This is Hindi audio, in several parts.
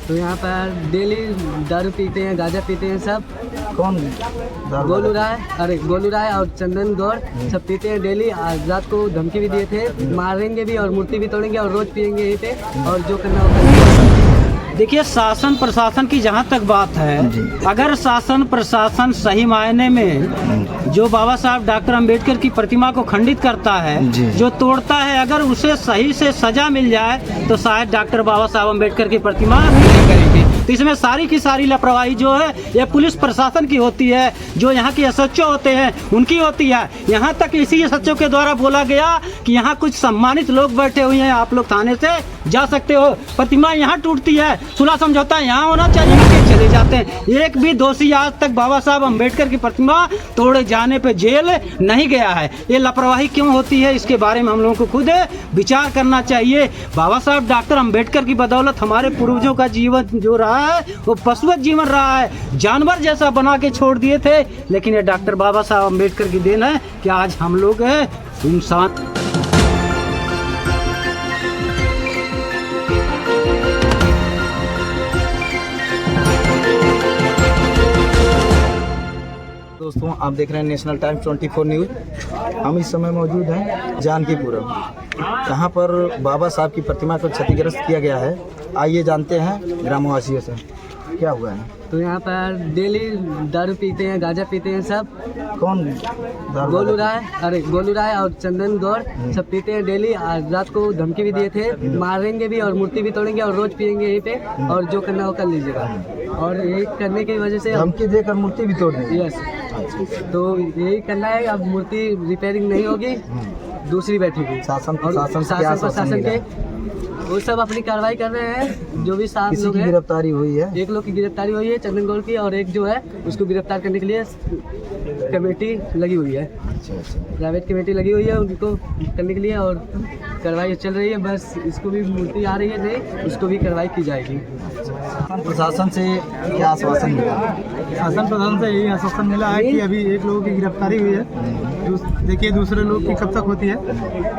तो यहाँ पर डेली दारू पीते हैं, गांजा पीते हैं सब। कौन? गोलू राय और चंदन गौर सब पीते हैं डेली। आज रात को धमकी भी दिए थे, मारेंगे भी और मूर्ति भी तोड़ेंगे और रोज पियेंगे यहीं पे, और जो करना होगा। देखिए, शासन प्रशासन की जहाँ तक बात है, अगर शासन प्रशासन सही मायने में जो बाबा साहब डॉक्टर अंबेडकर की प्रतिमा को खंडित करता है, जो तोड़ता है, अगर उसे सही से सजा मिल जाए तो शायद डॉक्टर बाबा साहब अंबेडकर की प्रतिमा नहीं करेंगे। तो इसमें सारी की सारी लापरवाही जो है ये पुलिस प्रशासन की होती है, जो यहाँ के एसएचओ होते हैं उनकी होती है। यहाँ तक इसी एसएचओ के द्वारा बोला गया कि यहाँ कुछ सम्मानित लोग बैठे हुए हैं, आप लोग थाने से जा सकते हो। प्रतिमा यहाँ टूटती है, सुलह समझौता यहाँ होना चाहिए कि चले जाते हैं। एक भी दोषी आज तक बाबा साहब अंबेडकर की प्रतिमा तोड़े जाने पे जेल नहीं गया है। ये लापरवाही क्यों होती है, इसके बारे में हम लोगों को खुद विचार करना चाहिए। बाबा साहब डॉक्टर अंबेडकर की बदौलत हमारे पूर्वजों का जीवन जो रहा है वो पशुवत जीवन रहा है, जानवर जैसा बना के छोड़ दिए थे। लेकिन ये डॉक्टर बाबा साहब अंबेडकर की देन है कि आज हम लोग इंसान। दोस्तों, आप देख रहे हैं नेशनल टाइम्स 24 न्यूज़। हम इस समय मौजूद हैं जानकीपुरम, जहां पर बाबा साहब की प्रतिमा को क्षतिग्रस्त किया गया है। आइए जानते हैं ग्रामवासियों से क्या हुआ है। तो यहाँ पर डेली दारू पीते हैं, गांजा पीते हैं सब। कौन? गोलू राय और चंदन गौर सब पीते हैं डेली। आज रात को धमकी भी दिए थे, मारेंगे भी और मूर्ति भी तोड़ेंगे और रोज पियेंगे यहीं पे, और जो करना हो कर लीजिएगा। और यही करने की वजह से धमकी देकर मूर्ति भी तोड़ देंगे। यस, तो यही करना है। अब मूर्ति रिपेयरिंग नहीं होगी, दूसरी बैठेगी। शासन प्रशासन के वो सब अपनी कार्रवाई कर रहे हैं। जो भी 7 लोग हैं, गिरफ्तारी हुई है। एक लोग की गिरफ्तारी हुई है चंदन गौर की, और एक जो है उसको गिरफ्तार करने के लिए कमेटी लगी हुई है। प्राइवेट कमेटी लगी हुई है उनको करने के लिए, और कार्रवाई चल रही है। बस इसको भी मूर्ति आ रही है नहीं, उसको भी कार्रवाई की जाएगी। प्रशासन से क्या आश्वासन मिला? शासन प्रशासन से यही आश्वासन मिला है कि अभी एक लोगों की गिरफ्तारी हुई है। देखिए दूसरे लोग की कब तक होती है।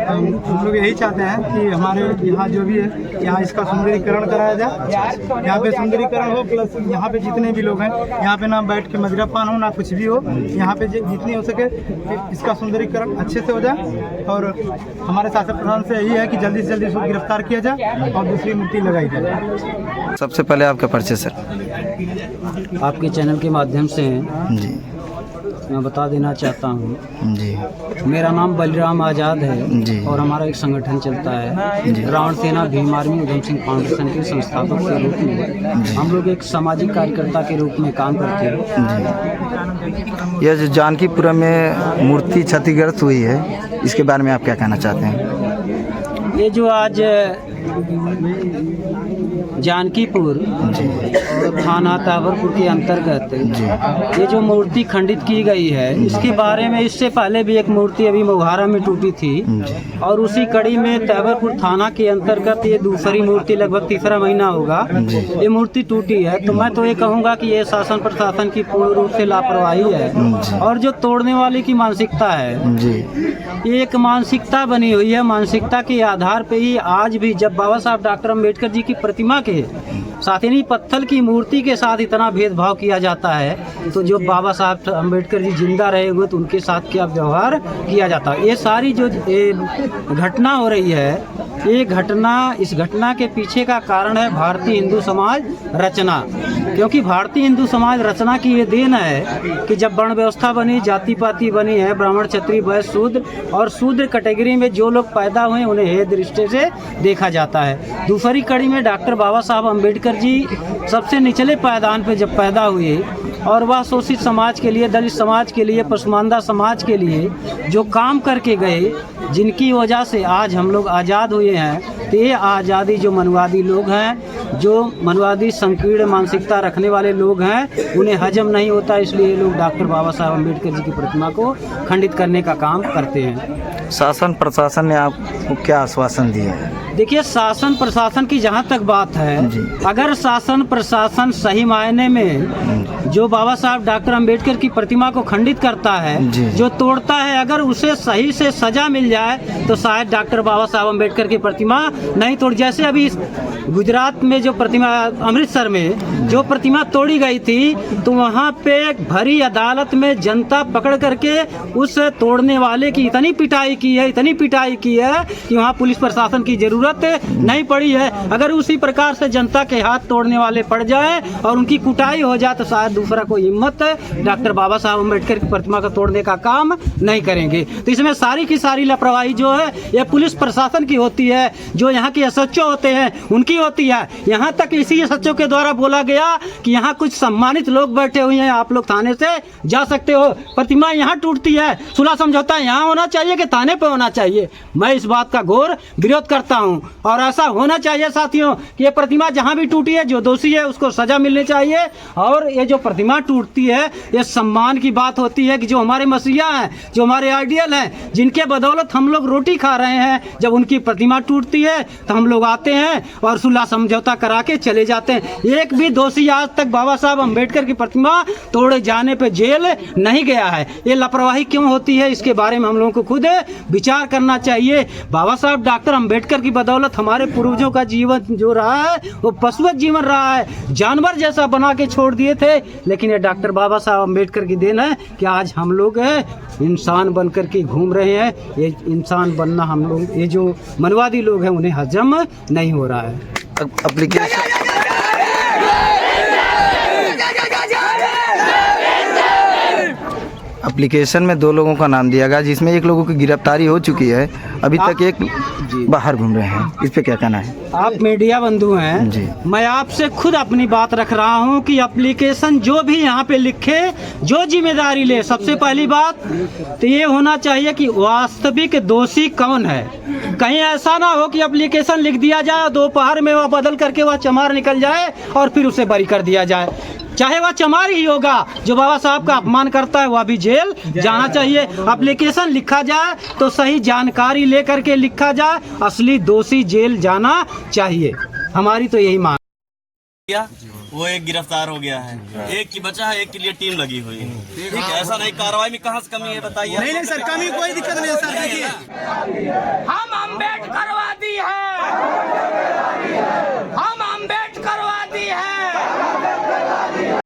हम लोग यही चाहते हैं कि हमारे यहाँ जो भी है, यहाँ इसका सुंदरीकरण कराया जाए। यहाँ पे सुंदरीकरण हो, प्लस यहाँ पे जितने भी लोग हैं यहाँ पे ना बैठ के मदिरा पान हो, ना कुछ भी हो। यहाँ पे जितनी हो सके इसका सुंदरीकरण अच्छे से हो जाए। और हमारे शासन प्रशासन से यही है कि जल्दी से जल्दी इसको गिरफ्तार किया जाए और दूसरी मूर्ति लगाई जाए। सबसे पहले आपका परिचय सर। आपके चैनल के माध्यम से जी मैं बता देना चाहता हूँ, जी मेरा नाम बलराम आज़ाद है जी। और हमारा एक संगठन चलता है रावण सेना भीम आर्मी उधम सिंह फाउंडेशन के संस्थापक के रूप में हम लोग एक सामाजिक कार्यकर्ता के रूप में काम करते हैं। यह जो जानकीपुरम में मूर्ति क्षतिग्रस्त हुई है, इसके बारे में आप क्या कहना चाहते हैं? ये जो आज जानकीपुर थाना तावरपुर के अंतर्गत ये जो मूर्ति खंडित की गई है, इसके बारे में इससे पहले भी एक मूर्ति अभी मोघारा में टूटी थी, और उसी कड़ी में तावरपुर थाना के अंतर्गत ये दूसरी मूर्ति लगभग तीसरा महीना होगा ये मूर्ति टूटी है। तो मैं तो ये कहूँगा कि ये शासन प्रशासन की पूर्ण रूप से लापरवाही है, और जो तोड़ने वाले की मानसिकता है ये एक मानसिकता बनी हुई है। मानसिकता के आधार पे ही आज भी जब बाबा साहब डॉक्टर अंबेडकर जी की प्रतिमा के साथ ही पत्थर की मूर्ति के साथ इतना भेदभाव किया जाता है, तो जो बाबा साहब अंबेडकर जी जिंदा रहेंगे तो उनके साथ क्या व्यवहार किया जाता है। ये सारी जो घटना हो रही है, ये घटना, इस घटना के पीछे का कारण है भारतीय हिंदू समाज रचना। क्योंकि भारतीय हिंदू समाज रचना की ये देन है कि जब वर्ण व्यवस्था बनी, जाति पाति बनी है, ब्राह्मण क्षत्रिय वैश्य शूद्र, और शूद्र कैटेगरी में जो लोग पैदा हुए उन्हें हे दृष्टि से देखा जाता है। दूसरी कड़ी में डॉक्टर बाबा साहब अंबेडकर जी सबसे निचले पायदान पे जब पैदा हुए, और वह शोषित समाज के लिए, दलित समाज के लिए, पसमानदा समाज के लिए जो काम करके गए, जिनकी वजह से आज हम लोग आज़ाद हुए हैं। तो ये आज़ादी जो मनुवादी लोग हैं, जो मनुवादी संकीर्ण मानसिकता रखने वाले लोग हैं, उन्हें हजम नहीं होता, इसलिए ये लोग डॉक्टर बाबा साहब अंबेडकर जी की प्रतिमा को खंडित करने का काम करते हैं। शासन प्रशासन ने आपको क्या आश्वासन दिया है? देखिए, शासन प्रशासन की जहाँ तक बात है, जी। अगर शासन प्रशासन सही मायने में जो बाबा साहब डॉक्टर अंबेडकर की प्रतिमा को खंडित करता है, जी। जो तोड़ता है, अगर उसे सही से सजा मिल जाए तो शायद डॉक्टर बाबा साहब अंबेडकर की प्रतिमा नहीं तोड़। जैसे अभी गुजरात में जो प्रतिमा, अमृतसर में जो प्रतिमा तोड़ी गई थी, तो वहाँ पे भरी अदालत में जनता पकड़ करके उस तोड़ने वाले की इतनी पिटाई की है कि वहाँ पुलिस प्रशासन की जरूरत नहीं पड़ी है। अगर उसी प्रकार से जनता के हाथ तोड़ने वाले पड़ जाए और उनकी कुटाई हो जाए तो शायद दूसरा कोई हिम्मत डॉक्टर बाबा साहब अम्बेडकर की प्रतिमा को तोड़ने का काम नहीं करेंगे। तो इसमें सारी की सारी लापरवाही जो है ये पुलिस प्रशासन की होती है, जो यहाँ के एसएचओ होते हैं उनकी होती है। यहाँ तक इसी एसएचओ के द्वारा बोला गया कि यहाँ कुछ सम्मानित लोग बैठे हुए हैं, आप लोग थाने से जा सकते हो। प्रतिमा यहाँ टूटती है, सुलह समझौता यहाँ होना चाहिए कि थाने पे होना चाहिए? मैं इस बात का घोर विरोध करता हूँ और ऐसा होना चाहिए साथियों कि ये प्रतिमा जहाँ भी टूटी है, जो दोषी है उसको सजा मिलनी चाहिए। और ये जो प्रतिमा टूटती है, ये सम्मान की बात होती है कि जो हमारे मसीहा हैं, जो हमारे आइडियल हैं, जिनके बदौलत हम लोग रोटी खा रहे हैं, जब उनकी प्रतिमा टूटती है तो हम लोग आते हैं और सुलह समझौता करा के चले जाते हैं। एक भी दोषी आज तक बाबा साहब अम्बेडकर की प्रतिमा तोड़े जाने पे जेल नहीं गया है। ये लापरवाही क्यों होती है, इसके बारे में हम लोगों को खुद विचार करना चाहिए। बाबा साहब डॉक्टर अम्बेडकर की बदौलत हमारे पूर्वजों का जीवन जो रहा है वो पशुवत जीवन रहा है, जानवर जैसा बना के छोड़ दिए थे। लेकिन ये डॉक्टर बाबा साहब अम्बेडकर की देन है कि आज हम लोग इंसान बन कर के घूम रहे हैं। ये इंसान बनना हम लोग, ये जो मनवादी लोग हैं, उन्हें हजम नहीं हो रहा है। एप्लीकेशन में 2 लोगों का नाम दिया गया, जिसमें एक लोगों की गिरफ्तारी हो चुकी है, अभी तक एक बाहर घूम रहे हैं। इस पे क्या कहना है? आप मीडिया बंधु हैं जी। मैं आपसे खुद अपनी बात रख रहा हूं कि एप्लीकेशन जो भी यहाँ पे लिखे, जो जिम्मेदारी ले, सबसे पहली बात तो ये होना चाहिए कि वास्तविक दोषी कौन है। कहीं ऐसा ना हो कि एप्लीकेशन लिख दिया जाए, दोपहर में वह बदल करके वह चमार निकल जाए और फिर उसे बरी कर दिया जाए। चाहे वह चमार ही होगा, जो बाबा साहब का अपमान करता है वह भी जेल जाना चाहिए। एप्लीकेशन लिखा जाए तो सही जानकारी लेकर के लिखा जाए, असली दोषी जेल जाना चाहिए। हमारी तो यही मांग। वो एक गिरफ्तार हो गया है, एक की बचा है, एक के लिए टीम लगी हुई है। ठीक है, ऐसा नहीं, कार्रवाई में कहाँ से कमी है बताइए? नहीं सर, कमी कोई दिक्कत नहीं है सर। देखिए